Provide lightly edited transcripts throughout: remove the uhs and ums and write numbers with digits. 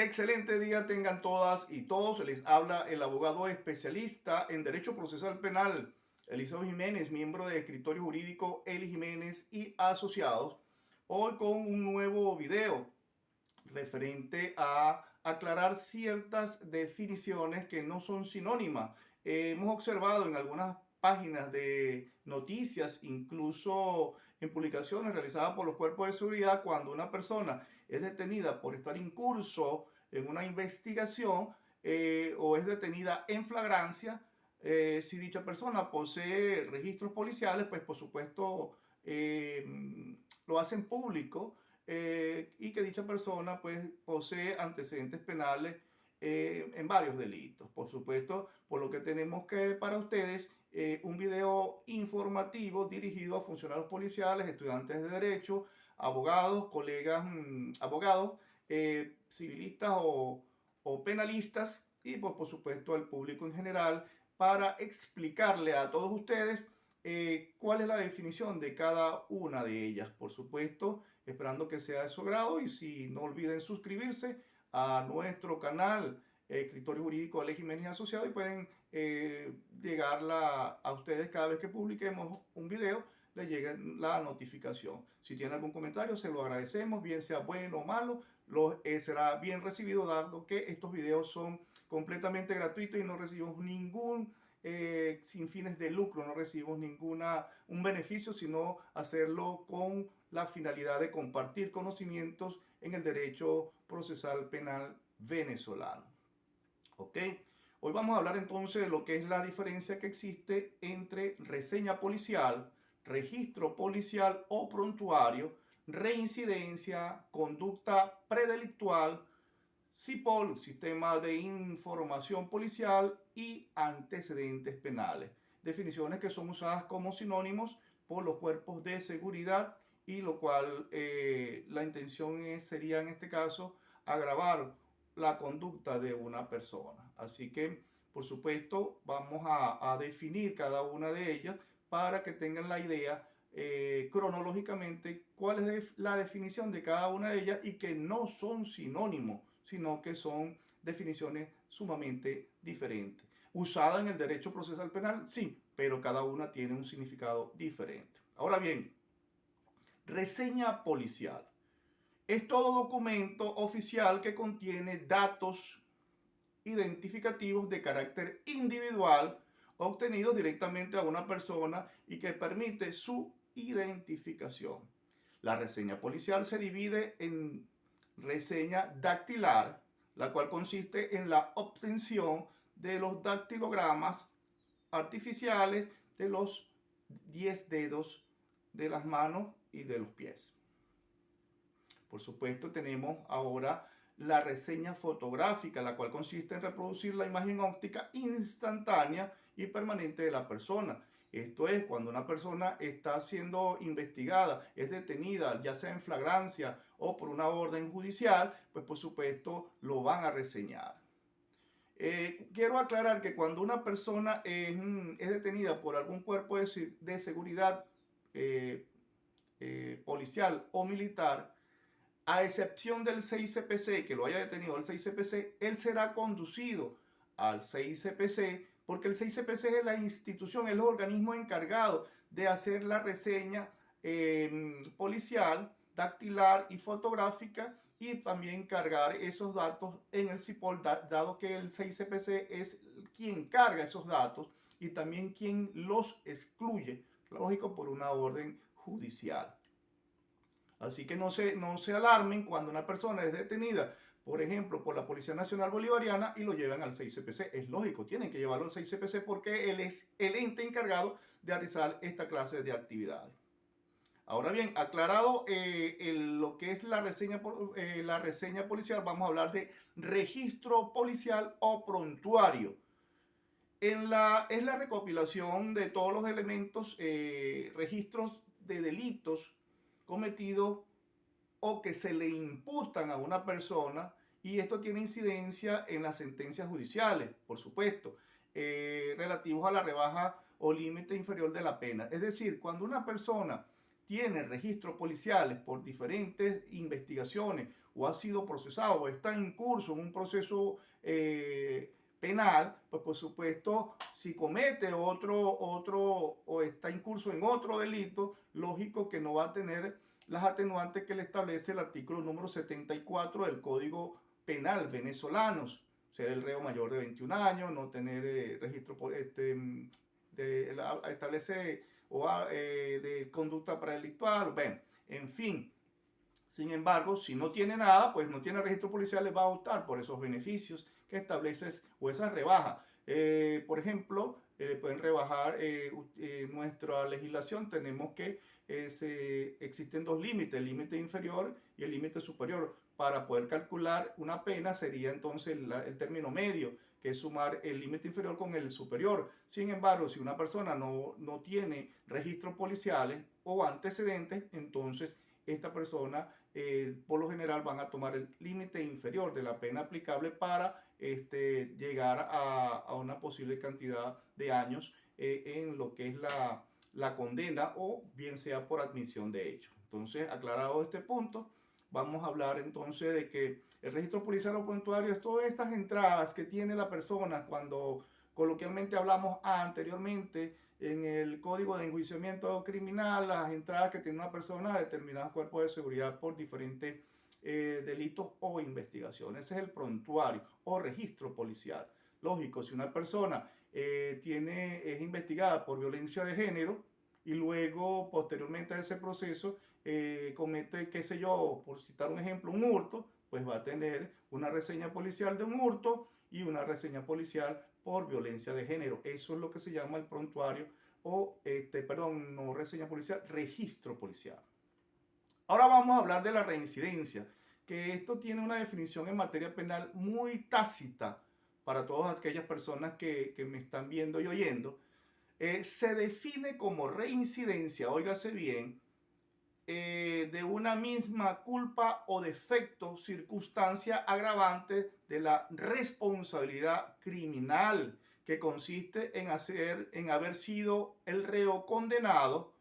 Excelente día tengan todas y todos. Les habla el abogado especialista en Derecho Procesal Penal, Eliseo Jiménez, miembro de escritorio jurídico Eli Jiménez y Asociados. Hoy con un nuevo video referente a aclarar ciertas definiciones que no son sinónimas. Hemos observado en algunas páginas de noticias, incluso en publicaciones realizadas por los cuerpos de seguridad, cuando una persona es detenida por estar incurso en una investigación o es detenida en flagrancia, si dicha persona posee registros policiales, pues por supuesto lo hacen público y que dicha persona pues posee antecedentes penales en varios delitos. Por supuesto, por lo que tenemos que para ustedes un video informativo dirigido a funcionarios policiales, estudiantes de derecho, abogados, colegas abogados, civilistas o penalistas y pues, por supuesto al público en general para explicarle a todos ustedes cuál es la definición de cada una de ellas. Por supuesto, esperando que sea de su agrado y si no olviden suscribirse a nuestro canal Escritorio Jurídico Eli Jiménez Asociado y pueden llegar a ustedes cada vez que publiquemos un video, les llegue la notificación. Si tienen algún comentario, se lo agradecemos, bien sea bueno o malo, será bien recibido, dado que estos videos son completamente gratuitos y no recibimos ningún sin fines de lucro, no recibimos un beneficio, sino hacerlo con la finalidad de compartir conocimientos en el derecho procesal penal venezolano. ¿Ok? Hoy vamos a hablar entonces de lo que es la diferencia que existe entre reseña policial, registro policial o prontuario, reincidencia, conducta predelictual, SIPOL, Sistema de Información Policial, y antecedentes penales. Definiciones que son usadas como sinónimos por los cuerpos de seguridad y lo cual la intención sería en este caso agravar la conducta de una persona. Así que, por supuesto, vamos a definir cada una de ellas para que tengan la idea cronológicamente cuál es la definición de cada una de ellas y que no son sinónimos, sino que son definiciones sumamente diferentes. Usada en el derecho procesal penal, sí, pero cada una tiene un significado diferente. Ahora bien, reseña policial es todo documento oficial que contiene datos identificativos de carácter individual obtenidos directamente a una persona y que permite su identificación. La reseña policial se divide en reseña dactilar, la cual consiste en la obtención de los dactilogramas artificiales de los 10 dedos de las manos y de los pies. Por supuesto, tenemos ahora la reseña fotográfica, la cual consiste en reproducir la imagen óptica instantánea y permanente de la persona. Esto es cuando una persona está siendo investigada, es detenida, ya sea en flagrancia o por una orden judicial, pues por supuesto lo van a reseñar. Quiero aclarar que cuando una persona es detenida por algún cuerpo de seguridad policial o militar, a excepción del CICPC, que lo haya detenido el CICPC, él será conducido al CICPC porque el CICPC es la institución, es el organismo encargado de hacer la reseña policial, dactilar y fotográfica y también cargar esos datos en el SIPOL, dado que el CICPC es quien carga esos datos y también quien los excluye, lógico, por una orden judicial. Así que no se alarmen cuando una persona es detenida, por ejemplo, por la Policía Nacional Bolivariana y lo llevan al CICPC. Es lógico, tienen que llevarlo al CICPC porque él es el ente encargado de realizar esta clase de actividades. Ahora bien, aclarado lo que es la reseña policial, vamos a hablar de registro policial o prontuario. Es la recopilación de todos los elementos, registros de delitos cometidos o que se le imputan a una persona, y esto tiene incidencia en las sentencias judiciales, por supuesto, relativos a la rebaja o límite inferior de la pena. Es decir, cuando una persona tiene registros policiales por diferentes investigaciones o ha sido procesado o está en curso en un proceso penal, pues por supuesto, si comete otro o está en curso en otro delito, lógico que no va a tener las atenuantes que le establece el artículo número 74 del Código Penal venezolanos, ser el reo mayor de 21 años, no tener registro establece de conducta predelictual, bueno, en fin. Sin embargo, si no tiene nada, pues no tiene registro policial, les va a optar por esos beneficios que estableces o esas rebajas. Por ejemplo, pueden rebajar nuestra legislación. Tenemos que existen dos límites, el límite inferior y el límite superior. Para poder calcular una pena sería entonces el término medio, que es sumar el límite inferior con el superior. Sin embargo, si una persona no tiene registros policiales o antecedentes, entonces esta persona por lo general van a tomar el límite inferior de la pena aplicable para llegar a una posible cantidad de años en lo que es la condena o bien sea por admisión de hecho. Entonces, aclarado este punto, vamos a hablar entonces de que el registro policial o prontuario es todas estas entradas que tiene la persona cuando coloquialmente hablamos anteriormente en el Código de Enjuiciamiento Criminal, las entradas que tiene una persona a determinados cuerpos de seguridad por diferentes delitos o investigaciones. Ese es el prontuario o registro policial. Lógico, si una persona es investigada por violencia de género y luego, posteriormente a ese proceso, comete, qué sé yo, por citar un ejemplo, un hurto, pues va a tener una reseña policial de un hurto y una reseña policial por violencia de género. Eso es lo que se llama el prontuario o, no reseña policial, registro policial. Ahora vamos a hablar de la reincidencia, que esto tiene una definición en materia penal muy tácita para todas aquellas personas que me están viendo y oyendo. Se define como reincidencia, óigase bien, de una misma culpa o defecto, circunstancia agravante de la responsabilidad criminal que consiste en haber sido el reo condenado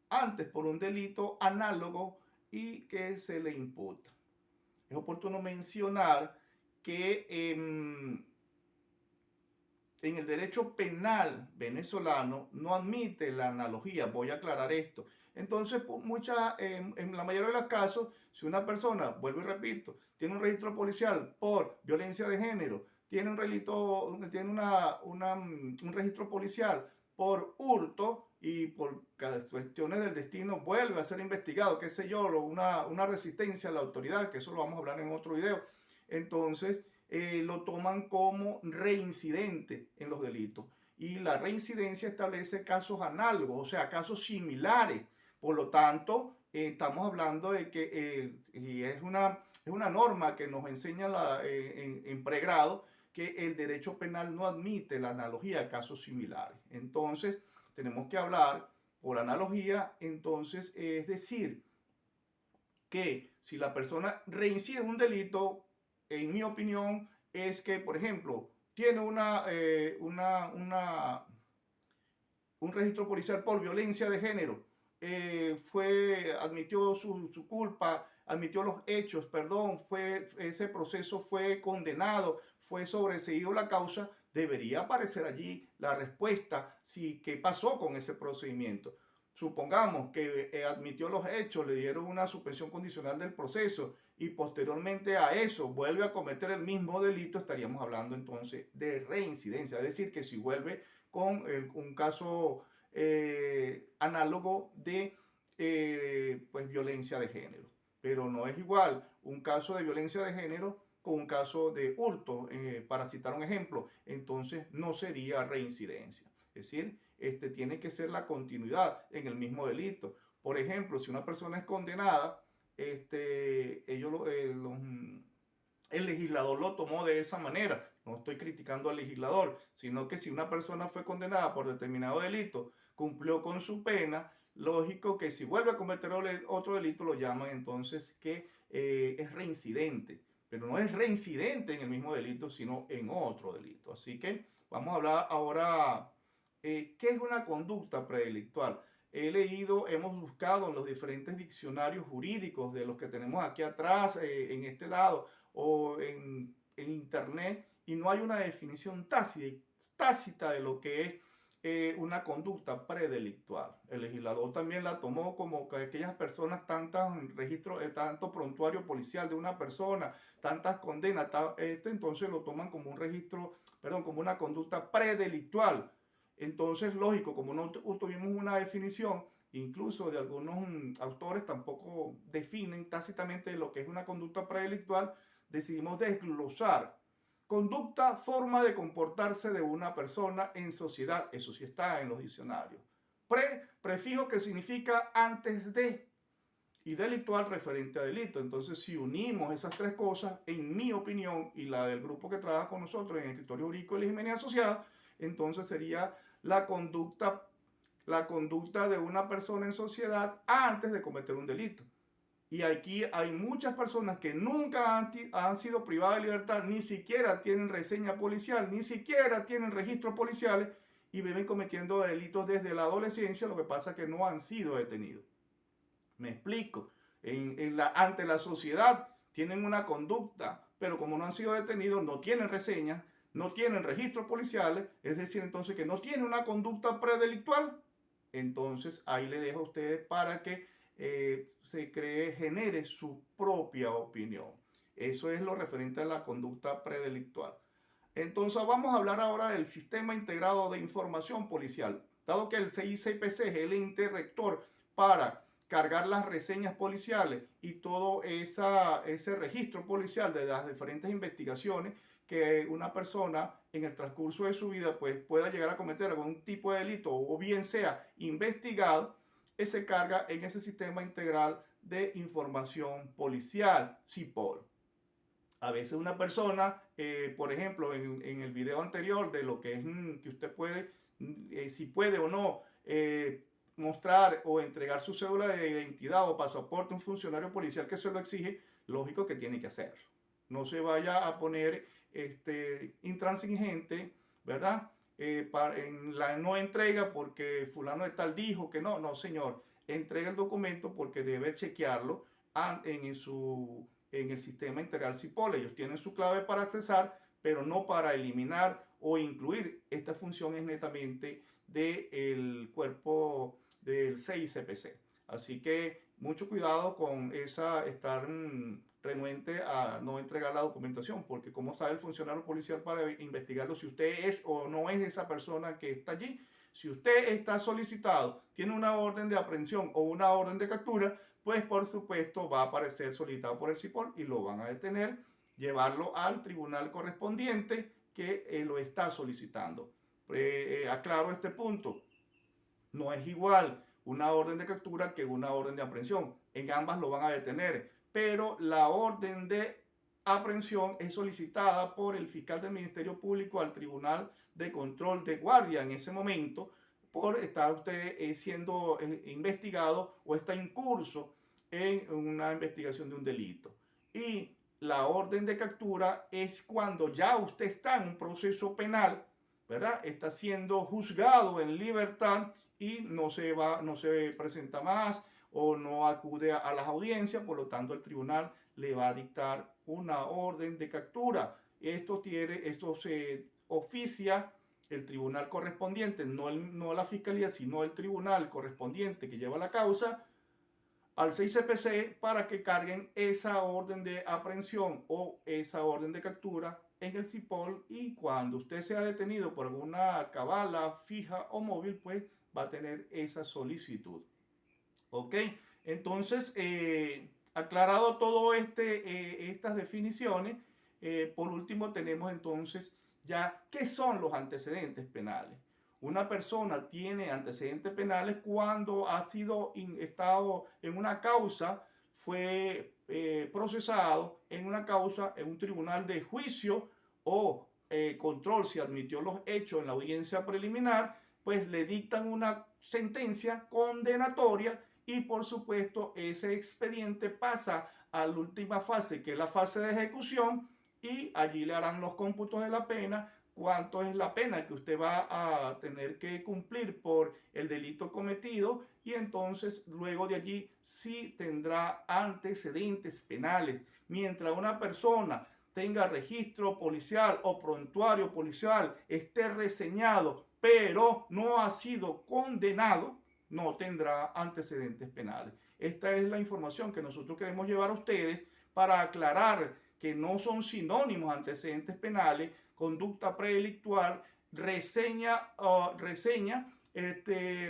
antes por un delito análogo y que se le imputa. Es oportuno mencionar que en el derecho penal venezolano no admite la analogía. Voy a aclarar esto. Entonces, en la mayoría de los casos, si una persona, vuelvo y repito, tiene un registro policial por violencia de género, tiene un registro policial por hurto y por cuestiones del destino vuelve a ser investigado, qué sé yo, una resistencia a la autoridad, que eso lo vamos a hablar en otro video. Entonces, lo toman como reincidente en los delitos. Y la reincidencia establece casos análogos, o sea, casos similares. Por lo tanto, estamos hablando de que, y es una norma que nos enseña en pregrado, que el derecho penal no admite la analogía a casos similares. Entonces, tenemos que hablar por analogía, entonces, es decir, que si la persona reincide en un delito, en mi opinión, es que, por ejemplo, tiene un registro policial por violencia de género, admitió su culpa, admitió los hechos, perdón, ese proceso fue condenado, fue sobreseído la causa, debería aparecer allí la respuesta, qué pasó con ese procedimiento. Supongamos que admitió los hechos, le dieron una suspensión condicional del proceso y posteriormente a eso vuelve a cometer el mismo delito, estaríamos hablando entonces de reincidencia. Es decir, que si vuelve con un caso análogo de pues, violencia de género. Pero no es igual un caso de violencia de género con un caso de hurto, para citar un ejemplo. Entonces no sería reincidencia. Es decir, tiene que ser la continuidad en el mismo delito. Por ejemplo, si una persona es condenada, el legislador lo tomó de esa manera. No estoy criticando al legislador, sino que si una persona fue condenada por determinado delito, cumplió con su pena, lógico que si vuelve a cometer otro delito lo llaman entonces que es reincidente. Pero no es reincidente en el mismo delito, sino en otro delito. Así que vamos a hablar ahora, ¿qué es una conducta predelictual? he leído, hemos buscado en los diferentes diccionarios jurídicos de los que tenemos aquí atrás, en este lado, o en internet, y no hay una definición tácita de lo que es una conducta predelictual. El legislador también la tomó como que aquellas personas, tantos registros, tanto prontuario policial de una persona, tantas condenas, entonces lo toman como un registro, perdón, como una conducta predelictual. Entonces, lógico, como no tuvimos una definición, incluso de algunos autores tampoco definen tácitamente lo que es una conducta predelictual, decidimos desglosar conducta, forma de comportarse de una persona en sociedad. Eso sí está en los diccionarios. Prefijo que significa antes de, y delictual referente a delito. Entonces, si unimos esas tres cosas, en mi opinión y la del grupo que trabaja con nosotros en escritorio jurídico y legislación asociada, entonces sería la conducta de una persona en sociedad antes de cometer un delito. Y aquí hay muchas personas que nunca han sido privadas de libertad, ni siquiera tienen reseña policial, ni siquiera tienen registros policiales y viven cometiendo delitos desde la adolescencia, lo que pasa es que no han sido detenidos. Me explico. Ante la sociedad tienen una conducta, pero como no han sido detenidos, no tienen reseñas, no tienen registros policiales, es decir, entonces que no tienen una conducta predelictual. Entonces ahí le dejo a ustedes para que genere su propia opinión. Eso es lo referente a la conducta predelictual. Entonces vamos a hablar ahora del Sistema Integrado de Información Policial. Dado que el CICPC es el ente rector para cargar las reseñas policiales y todo ese registro policial de las diferentes investigaciones que una persona en el transcurso de su vida pues, pueda llegar a cometer algún tipo de delito o bien sea investigado, se carga en ese Sistema Integral de Información Policial, CIPOL. A veces una persona, por ejemplo, en el video anterior de lo que es que usted puede, si puede o no, mostrar o entregar su cédula de identidad o pasaporte a un funcionario policial que se lo exige, lógico que tiene que hacerlo. No se vaya a poner intransigente, ¿verdad? En la no entrega porque fulano de tal dijo que no. No, señor. Entrega el documento porque debe chequearlo en el sistema integral CIPOL. Ellos tienen su clave para accesar, pero no para eliminar o incluir. Esta función es netamente del cuerpo del CICPC. Así que mucho cuidado con estar renuente a no entregar la documentación, porque como sabe el funcionario policial para investigarlo si usted es o no es esa persona que está allí. Si usted está solicitado, tiene una orden de aprehensión o una orden de captura, pues por supuesto va a aparecer solicitado por el CIPOL y lo van a detener, llevarlo al tribunal correspondiente que lo está solicitando. Aclaro este punto. No es igual una orden de captura que una orden de aprehensión. En ambas lo van a detener, pero la orden de aprehensión es solicitada por el fiscal del Ministerio Público al Tribunal de Control de Guardia en ese momento por estar usted siendo investigado o está en curso en una investigación de un delito. Y la orden de captura es cuando ya usted está en un proceso penal, ¿verdad? Está siendo juzgado en libertad y no se presenta más o no acude a las audiencias, por lo tanto el tribunal le va a dictar una orden de captura. Esto se oficia el tribunal correspondiente, no la fiscalía, sino el tribunal correspondiente que lleva la causa al CICPC para que carguen esa orden de aprehensión o esa orden de captura en el CIPOL, y cuando usted sea detenido por alguna cabala fija o móvil, pues va a tener esa solicitud. ¿Ok? Entonces, aclarado todo estas definiciones, por último tenemos entonces ya qué son los antecedentes penales. Una persona tiene antecedentes penales cuando ha estado en una causa, fue procesado en una causa en un tribunal de juicio o control, si admitió los hechos en la audiencia preliminar, pues le dictan una sentencia condenatoria y por supuesto ese expediente pasa a la última fase, que es la fase de ejecución, y allí le harán los cómputos de la pena cuánto es la pena que usted va a tener que cumplir por el delito cometido, y entonces luego de allí sí tendrá antecedentes penales. Mientras una persona tenga registro policial o prontuario policial, esté reseñado, pero no ha sido condenado, no tendrá antecedentes penales. Esta es la información que nosotros queremos llevar a ustedes para aclarar que no son sinónimos antecedentes penales, conducta predelictual,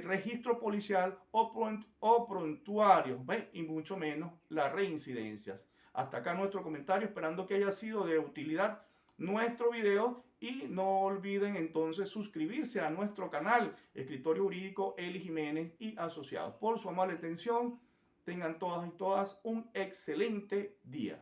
registro policial o prontuario, ¿ves? Y mucho menos las reincidencias. Hasta acá nuestro comentario, esperando que haya sido de utilidad nuestro video, y no olviden entonces suscribirse a nuestro canal Escritorio Jurídico Eli Jiménez y Asociados. Por su amable atención, tengan todas y todas un excelente día.